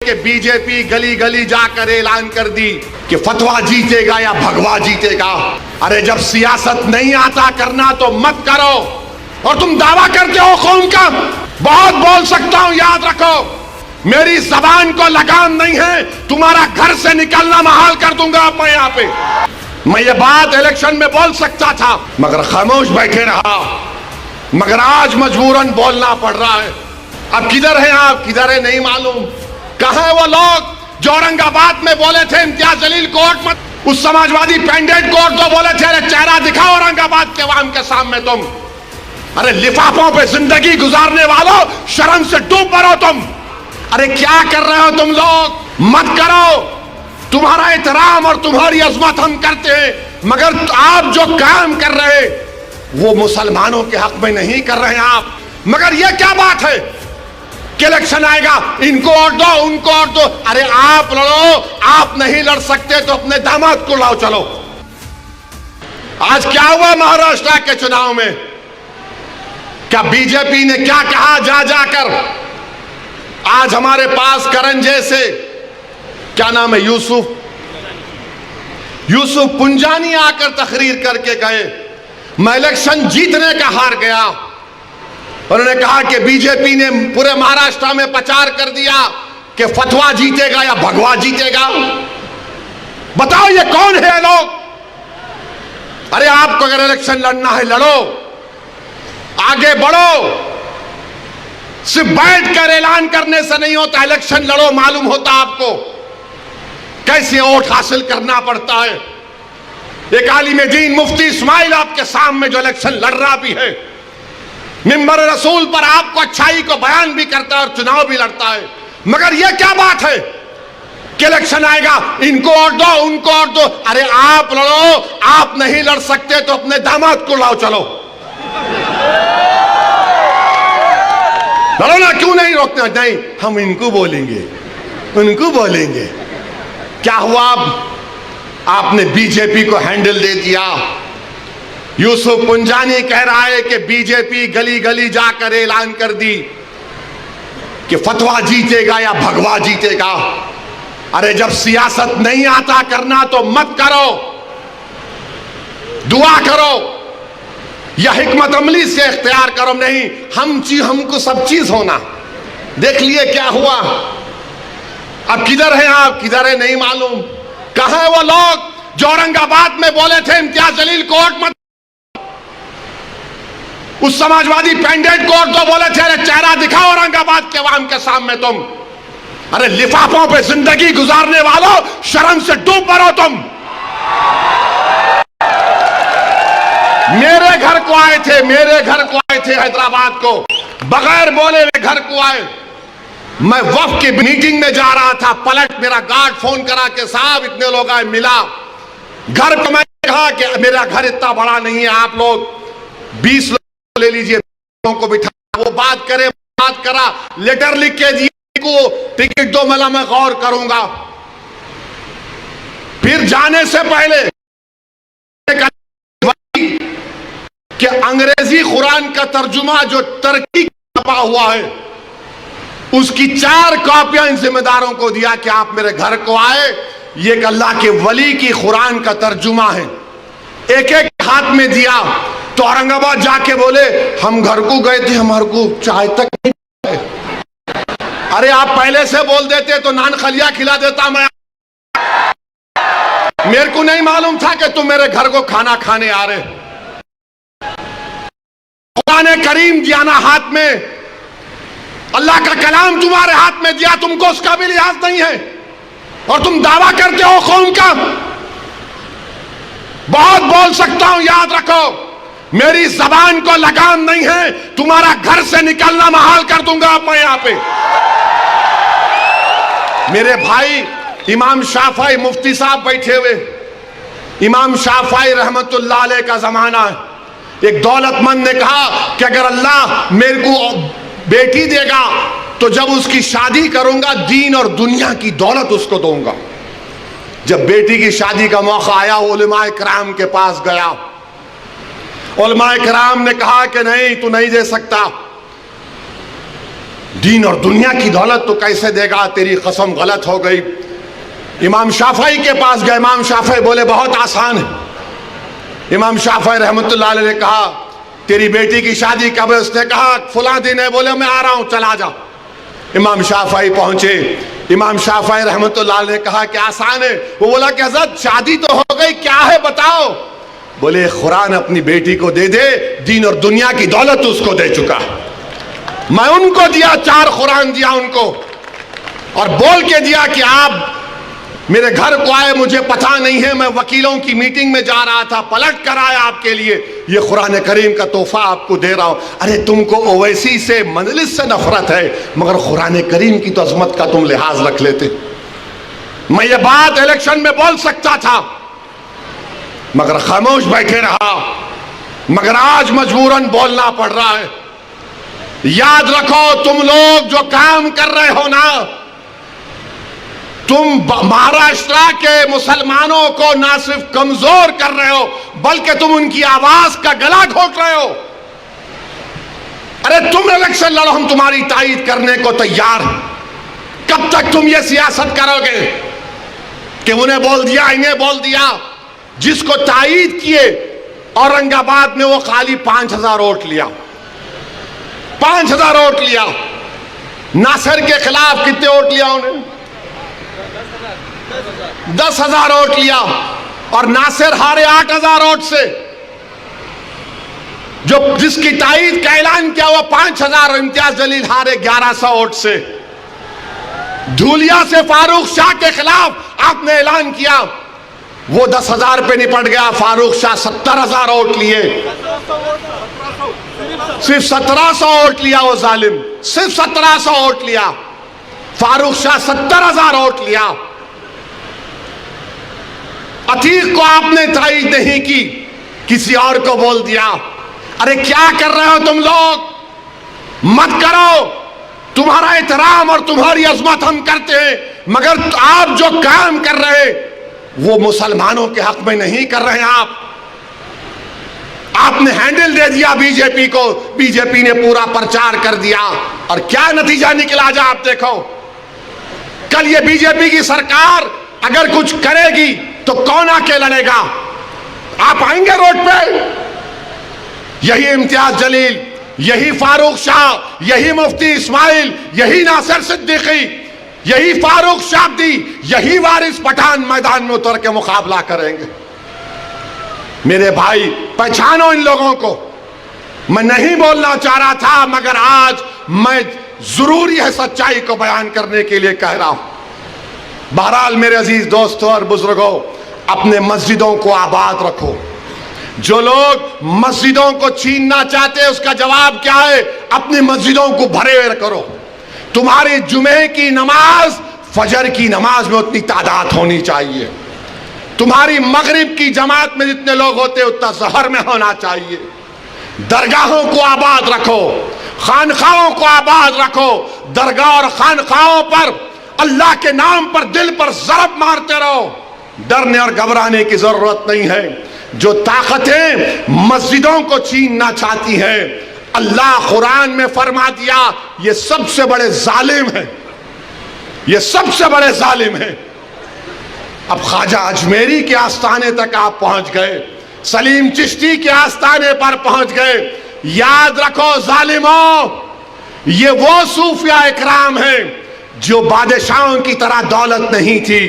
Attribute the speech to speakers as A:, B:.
A: कि बीजेपी गली गली जाकर ऐलान कर दी कि फतवा जीतेगा या भगवा जीतेगा। अरे जब सियासत नहीं आता करना तो मत करो। और तुम दावा करते हो कौम का, बहुत बोल सकता हूं, याद रखो मेरी जबान को लगाम नहीं है, तुम्हारा घर से निकलना महाल कर दूंगा मैं यहां पे। मैं ये बात इलेक्शन में बोल सकता था मगर खामोश बैठे रहा, मगर आज मजबूरन बोलना पड़ रहा है। अब किधर है आप, किधर है नहीं मालूम। कहां है वो लोग जो औरंगाबाद में बोले थे इम्तियाज जलील कोर्ट मत, उस समाजवादी पेंडेंट कोर्ट तो बोले थे अरे चेहरा दिखाओ औरंगाबाद के अवाम के सामने तुम। अरे लिफाफों पे जिंदगी गुजारने वालों, शर्म से डूब मरो तुम। अरे क्या कर रहे हो तुम लोग, मत करो। तुम्हारा एहतराम और तुम्हारी अजमत हम करते हैं, मगर आप जो काम कर रहे वो मुसलमानों के हक में नहीं कर रहे हैं आप। मगर ये क्या बात है कि इलेक्शन आएगा इनको वोट दो उनको वोट दो। अरे आप लड़ो, आप नहीं लड़ सकते तो अपने दामाद को लाओ चलो। आज क्या हुआ महाराष्ट्र के चुनाव में, क्या बीजेपी ने क्या कहा जा जाकर। आज हमारे पास करण जैसे, क्या नाम है, यूसुफ पुंजानी आकर तकरीर करके गए मैं इलेक्शन जीतने का हार गया। उन्होंने कहा कि बीजेपी ने पूरे महाराष्ट्र में प्रचार कर दिया कि फतवा जीतेगा या भगवा जीतेगा। बताओ ये कौन है लोग। अरे आपको अगर इलेक्शन लड़ना है लड़ो, आगे बढ़ो। सिर्फ बैठकर ऐलान करने से नहीं होता, इलेक्शन लड़ो, मालूम होता आपको कैसे वोट हासिल करना पड़ता है। एक आलिम दीन मुफ्ती इस्माइल आपके सामने जो इलेक्शन लड़ रहा भी है, मिंबर रसूल पर आपको अच्छाई को बयान भी करता है और चुनाव भी लड़ता है। मगर यह क्या बात है कि इलेक्शन आएगा इनको वोट दो उनको वोट दो। अरे आप लड़ो, आप नहीं लड़ सकते तो अपने दामाद को लाओ चलो। लड़ो ना, क्यों नहीं रोकते। नहीं, हम इनको बोलेंगे उनको बोलेंगे। क्या हुआ, आपने बीजेपी को हैंडल दे दिया। यूसुफ पुंजानी कह रहा है कि बीजेपी गली गली जाकर ऐलान कर दी कि फतवा जीतेगा या भगवा जीतेगा। अरे जब सियासत नहीं आता करना तो मत करो, दुआ करो या हिकमत अमली से इख्तियार करो। नहीं, हमको सब चीज होना। देख लिए क्या हुआ। अब किधर है आप, किधर है नहीं मालूम। कहां है वो लोग जो औरंगाबाद में बोले थे इम्तियाज जलील कोर्ट मत, उस समाजवादी पेंडेंट कोर्ट तो बोले थे अरे चेहरा दिखाओ औरंगाबाद के अवाम के सामने तुम। अरे लिफाफों पे जिंदगी गुजारने वालों, शर्म से डूब मरो तुम। मेरे घर को आए थे, मेरे घर को आए थे हैदराबाद को, बगैर बोले हुए घर को आए। मैं वफ की मीटिंग में जा रहा था, पलट मेरा गार्ड फोन करा के साहब इतने लोग आए, मिला घर को। मैं कहा कि मेरा घर इतना बड़ा नहीं है, आप लोग 20 लोग ले लीजिए, को बिठा। वो बात करे, बात करा, लेटर लिख के दिए को, टिकट दो, मला मैं गौर करूंगा। फिर जाने से पहले कि अंग्रेजी कुरान का तर्जुमा जो टर्की छपा हुआ है उसकी 4 कॉपियां इन जिम्मेदारों को दिया कि आप मेरे घर को आए, ये एक अल्लाह के वली की कुरान का तर्जुमा है। एक एक हाथ में दिया तो औरंगाबाद जाके बोले हम घर को गए थे, हमारे को चाय तक नहीं। अरे आप पहले से बोल देते तो नान खलिया खिला देता मैं। मेरे को नहीं मालूम था कि तुम मेरे घर को खाना खाने आ रहे। कुरान करीम दिया ना हाथ में, अल्लाह का कलाम तुम्हारे हाथ में दिया, तुमको उसका भी लिहाज नहीं है और तुम दावा करते हो कौम का। बहुत बोल सकता हूं, याद रखो मेरी जबान को लगाम नहीं है, तुम्हारा घर से निकलना महाल कर दूंगा मैं यहां पे। मेरे भाई इमाम शाफई मुफ्ती साहब बैठे हुए, इमाम शाफई रहमतुल्लाह अलैह का जमाना है। एक दौलतमंद ने कहा कि अगर अल्लाह मेरे को बेटी देगा तो जब उसकी शादी करूंगा दीन और दुनिया की दौलत उसको दूंगा। जब बेटी की शादी का मौका आया, उलमाए किराम के पास गया। उलमाए किराम ने कहा कि नहीं, तू नहीं दे सकता। दीन और दुनिया की दौलत तो कैसे देगा, तेरी कसम गलत हो गई। इमाम शाफई के पास गए। इमाम शाफई बोले बहुत आसान है। इमाम शाफई रहमतुल्लाह अलैह ने कहा तेरी बेटी की शादी कब है? उसने कहा फला दिन है। बोले मैं आ रहा हूं, चला जा। इमाम शाफई पहुंचे। इमाम शाफई रहमतुल्लाह अलैह ने कहा कि आसान है। वो बोला कि हज़रत शादी तो हो गई, क्या है बताओ। बोले कुरान अपनी बेटी को दे दे, दीन और दुनिया की दौलत उसको दे चुका। मैं उनको दिया, 4 कुरान दिया उनको, और बोल के दिया कि आप मेरे घर को आए, मुझे पता नहीं है, मैं वकीलों की मीटिंग में जा रहा था, पलट कर आया आपके लिए, ये कुरान करीम का तोहफा आपको दे रहा हूं। अरे तुमको ओवैसी से, मजलिस से नफरत है, मगर कुरान करीम की तो अजमत का तुम लिहाज रख लेते। मैं ये बात इलेक्शन में बोल सकता था, मगर खामोश बैठे रहा। मगर आज मजबूरन बोलना पड़ रहा है। याद रखो, तुम लोग जो काम कर रहे हो ना, तुम महाराष्ट्र के मुसलमानों को ना सिर्फ कमजोर कर रहे हो, बल्कि तुम उनकी आवाज का गला घोट रहे हो। अरे तुम इलेक्शन लड़ो, हम तुम्हारी तायीद करने को तैयार हैं। कब तक तुम ये सियासत करोगे कि उन्हें बोल दिया, इन्हें बोल दिया? जिसको तायीद किए औरंगाबाद में, वो खाली 5000 वोट लिया, 5000 वोट लिया। नासिर के खिलाफ कितने वोट लिया उन्हें? 10,000 वोट लिया। और नासिर हारे 8,000 वोट से। जो जिसकी तायीद का ऐलान किया वो 5,000, इम्तियाज जलील हारे 1100 वोट से। धूलिया से फारूक शाह के खिलाफ आपने ऐलान किया, वो 10,000 पे निपट गया। फारूक शाह 70,000 वोट लिए, सिर्फ 1700 वोट लिया वो जालिम, सिर्फ 1700 वोट लिया। फारूक शाह 70,000 वोट लिया। अतीक को आपने तायीद नहीं की, किसी और को बोल दिया। अरे क्या कर रहे हो तुम लोग? मत करो। तुम्हारा एहतराम और तुम्हारी अजमत हम करते हैं, मगर आप जो काम कर रहे हैं वो मुसलमानों के हक में नहीं कर रहे हैं। आपने हैंडल दे दिया बीजेपी को, बीजेपी ने पूरा प्रचार कर दिया, और क्या नतीजा निकला जा आप देखो। कल ये बीजेपी की सरकार अगर कुछ करेगी तो कौन आके लड़ेगा? आप आएंगे रोड पे? यही इम्तियाज जलील, यही फारूक शाह, यही मुफ्ती इस्माइल, यही नासिर सिद्दीकी, यही फारूक शाब्दी, यही वारिस पठान मैदान में उतर के मुकाबला करेंगे। मेरे भाई, पहचानो इन लोगों को। मैं नहीं बोलना चाह रहा था, मगर आज मैं जरूरी है सच्चाई को बयान करने के लिए कह रहा हूं। बहरहाल मेरे अजीज दोस्तों और बुजुर्गों, अपने मस्जिदों को आबाद रखो। जो लोग मस्जिदों को छीनना चाहते हैं, उसका जवाब क्या है? अपनी मस्जिदों को भरे करो। तुम्हारी जुमे की नमाज फजर की नमाज में उतनी तादाद होनी चाहिए। तुम्हारी मगरिब की जमात में जितने लोग होते उतना जहर में होना चाहिए। दरगाहों को आबाद रखो, खानखाओं को आबाद रखो। दरगाह और खानखाओं पर अल्लाह के नाम पर दिल पर ज़रब मारते रहो। डरने और घबराने की जरूरत नहीं है। जो ताकतें मस्जिदों को छीनना चाहती हैं, अल्लाह कुरान में फरमा दिया, ये सबसे बड़े जालिम हैं, ये सबसे बड़े जालिम हैं। अब ख्वाजा अजमेरी के आस्थाने तक आप पहुंच गए, सलीम चिश्ती के आस्थाने पर पहुंच गए। याद रखो जालिमों, ये वो सूफिया इकराम हैं जो बादशाहों की तरह दौलत नहीं थी।